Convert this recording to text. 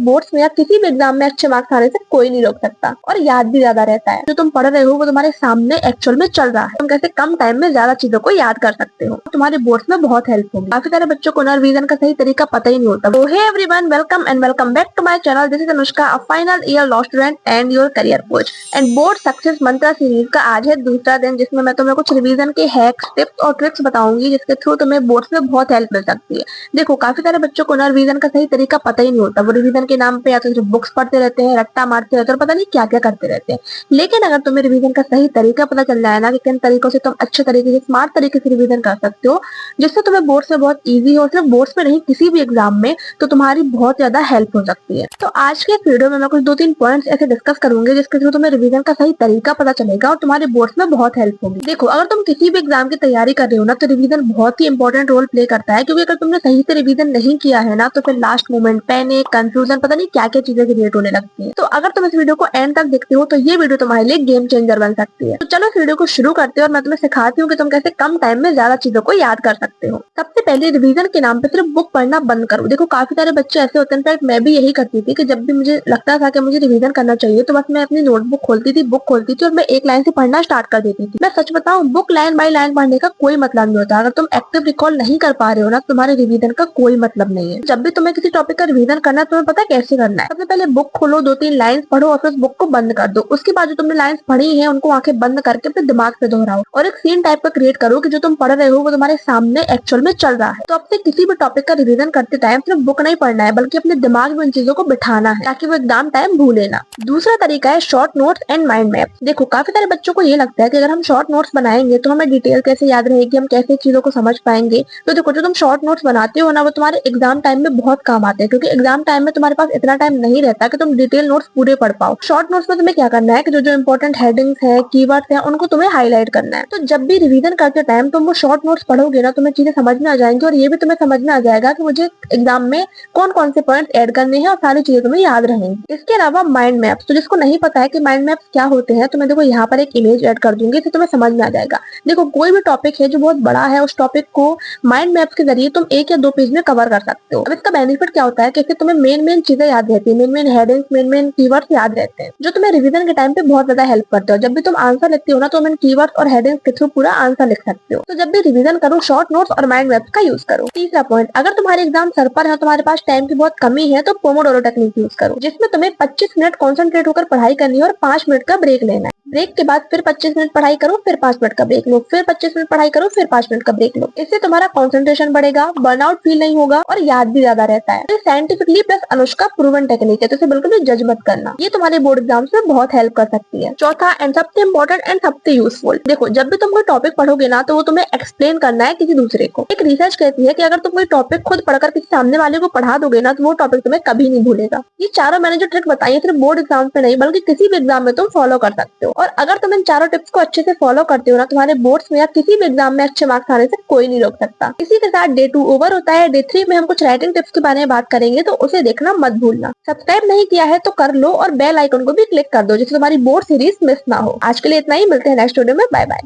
Boards में या किसी भी एग्जाम में अच्छे मार्क्स आने से कोई नहीं रोक सकता और याद भी ज्यादा रहता है। जो तुम पढ़ रहे हो वो तुम्हारे सामने एक्चुअल में चल रहा है। तुम कैसे कम टाइम में ज्यादा चीजों को याद कर सकते हो, तुम्हारे बोर्ड्स में बहुत हेल्प होगी। काफी सारे बच्चों को ना रिवीजन का सही तरीका पता ही नहीं होता। तो hey everyone, welcome and welcome back to my channel. This is Anushka, a final year law student and your career coach. And board success mantra series का आज है दूसरा दिन, जिसमें मैं तुम्हें कुछ रिवीजन के हैक्स, टिप्स और ट्रिक्स बताऊंगी जिसके थ्रू तुम्हें बोर्ड्स में बहुत हेल्प मिल सकती है। देखो, काफी सारे बच्चों को ना रिवीजन का सही तरीका पता ही नहीं होता। वो रिवीजन के नाम पे या तो सिर्फ बुक्स पढ़ते रहते हैं, रट्टा मारते रहते हैं और पता नहीं क्या क्या करते रहते हैं। लेकिन अगर तुम्हें रिवीजन का सही तरीका पता चल जाए ना कि किन तरीकों से तुम अच्छे तरीके से, स्मार्ट तरीके से रिवीजन कर सकते हो, जिससे तुम्हें बोर्ड्स में बहुत ईजी हो, सिर्फ बोर्ड्स में नहीं किसी भी एग्जाम में, तो तुम्हारी बहुत ज्यादा हेल्प हो सकती है। तो आज के इस वीडियो में मैं कुछ 2-3 पॉइंट्स ऐसे डिस्कस करूंगी जिसके थ्रू तुम्हें रिवीजन का सही तरीका पता चलेगा और तुम्हारे बोर्ड्स में बहुत हेल्प होगी। देखो, अगर तुम किसी भी एग्जाम की तैयारी कर रहे हो ना, तो रिवीजन बहुत ही इंपॉर्टेंट रोल प्ले करता है। क्योंकि अगर तुमने सही से रिवीजन नहीं किया है ना, तो फिर लास्ट मोमेंट पैनिक, कंफ्यूजन, पता नहीं क्या क्या चीजें क्रिएट होने लगती है। तो अगर तुम इस वीडियो को एंड तक देखते हो तो ये वीडियो तुम्हारे लिए गेम चेंजर बन सकती है। तो चलो इस वीडियो को शुरू करते हैं और मैं तुम्हें सिखाती हूँ कि तुम कैसे कम टाइम में ज्यादा चीजों को याद कर सकते हो। सबसे पहले रिवीजन के नाम पे सिर्फ बुक पढ़ना बंद करो। देखो, काफी सारे बच्चे ऐसे होते हैं, इनफैक्ट मैं भी यही करती थी कि जब भी मुझे लगता था कि मुझे रिवीजन करना चाहिए, तो बस मैं अपनी नोटबुक खोलती थी, बुक खोलती थी और मैं एक लाइन से पढ़ना स्टार्ट कर देती थी। मैं सच बताऊं, बुक लाइन बाय लाइन पढ़ने का कोई मतलब नहीं होता। अगर तुम एक्टिव रिकॉल नहीं कर पा रहे हो ना, तुम्हारे रिवीजन का कोई मतलब नहीं है। जब भी तुम्हें किसी टॉपिक का रिवीजन करना है, तुम्हें पता कैसे करना है। सबसे पहले बुक खोलो, 2-3 लाइंस पढ़ो और फिर उस बुक को बंद कर दो। उसके बाद जो तुमने लाइंस पढ़ी है उनको आंखें बंद करके फिर दिमाग से दोहराओ और एक सीन टाइप का क्रिएट करो कि जो तुम पढ़ रहे हो वो तुम्हारे सामने एक्चुअल में चल रहा है। तो आपसे किसी भी टॉपिक का रिवीजन करते टाइम सिर्फ बुक नहीं पढ़ना है, बल्कि अपने दिमाग में उन चीजों को बिठाना है ताकि वो एग्जाम टाइम भूले ना। दूसरा तरीका है short notes and mind map. देखो, काफी सारे बच्चों को ये लगता है कि अगर हम शॉर्ट नोट्स बनाएंगे तो हमें डिटेल कैसे याद रहेगी, हम कैसे चीजों को समझ पाएंगे। तो देखो, जो तुम शॉर्ट नोट्स बनाते हो ना, वो तुम्हारे एग्जाम टाइम में बहुत काम आते हैं। क्योंकि एग्जाम टाइम में तुम्हारे पास इतना टाइम नहीं रहता कि तुम डिटेल नोट्स पूरे पढ़ पाओ। शॉर्ट नोट्स में तुम्हें क्या करना है कि जो जो इंपॉर्टेंट हेडिंग्स है, कीवर्ड्स है, उनको तुम्हें हाईलाइट करना है। तो जब भी रिवीजन करते टाइम तुम वो शॉर्ट नोट्स पढ़ोगे ना, तुम्हें चीजें समझ में आ जाएंगी और ये भी तुम्हें समझ में आ जाएगा कि मुझे एग्जाम में कौन कौन से पॉइंट्स ऐड करने हैं और सारी चीजें तुम्हें याद रहेंगी। इसके अलावा माइंड मैप्स, तो जिसको नहीं पता है कि माइंड मैप्स क्या होते हैं, तो मैं देखो यहाँ पर एक इमेज ऐड कर दूंगी, इससे तुम्हें समझ में आ जाएगा। देखो, कोई भी टॉपिक है जो बहुत बड़ा है, उस टॉपिक को माइंड मैप्स के जरिए तुम 1 या 2 पेज में कवर कर सकते हो। अब इसका बेनिफिट क्या होता है कि इससे तुम्हें मेन चीजें याद रहती है, मेन हेडिंग्स, मेन कीवर्ड्स याद रहते हैं, जो तुम्हें रिवीजन के टाइम पे बहुत ज्यादा हेल्प करते हो। जब भी तुम आंसर लिखते हो ना, तो तुम इन कीवर्ड्स और हेडिंग्स के थ्रू पूरा आंसर लिख सकते हो। तो जब भी रिवीजन करो, शॉर्ट नोट्स और माइंड मैप्स का यूज करो। तीसरा पॉइंट, अगर तुम्हारे एग्जाम सर पर है, तुम्हारे पास टाइम की बहुत कमी है, तो पोमोडोरो टेक्निक यूज करो, जिसमें तुम्हें 25 मिनट कॉन्सेंट्रेट होकर पढ़ाई करनी है और 5 मिनट का ब्रेक लेना है। ब्रेक के बाद फिर 25 मिनट पढ़ाई करो, फिर 5 मिनट का ब्रेक लो, फिर 25 मिनट पढ़ाई करो, फिर 5 मिनट का ब्रेक लो। इससे तुम्हारा कंसंट्रेशन बढ़ेगा, बर्नआउट फील नहीं होगा और याद भी ज्यादा रहता है। Scientifically plus Anushka proven technique है, तो इसे बिल्कुल भी जज मत करना। ये तुम्हारे बोर्ड एग्जाम्स में बहुत हेल्प कर सकती है। चौथा एंड सबसे इंपॉर्टेंट एंड सबसे यूजफुल, देखो, जब भी तुम कोई टॉपिक पढ़ोगे ना, तो वो तुम्हें एक्सप्लेन करना है किसी दूसरे को। एक रिसर्च कहती है कि अगर तुम कोई टॉपिक खुद पढ़कर किसी सामने वाले को पढ़ा दोगे ना, तो वो टॉपिक तुम्हें कभी नहीं भूलेगा। ये चारों मैंने जो ट्रिक बताई है, सिर्फ बोर्ड एग्जाम में नहीं बल्कि किसी भी एग्जाम में तुम फॉलो कर सकते हो। और अगर तुम इन चारों टिप्स को अच्छे से फॉलो करते हो ना, तुम्हारे बोर्ड्स में या किसी भी एग्जाम में अच्छे मार्क्स आने से कोई नहीं रोक सकता। इसी के साथ डे 2 ओवर होता है। डे 3 में हम कुछ राइटिंग टिप्स के बारे में बात करेंगे, तो उसे देखना मत भूलना। सब्सक्राइब नहीं किया है तो कर लो और बेल आइकन को भी क्लिक कर दो, जिससे तुम्हारी बोर्ड सीरीज मिस ना हो। आज के लिए इतना ही, मिलते हैं नेक्स्ट वीडियो में। Bye bye.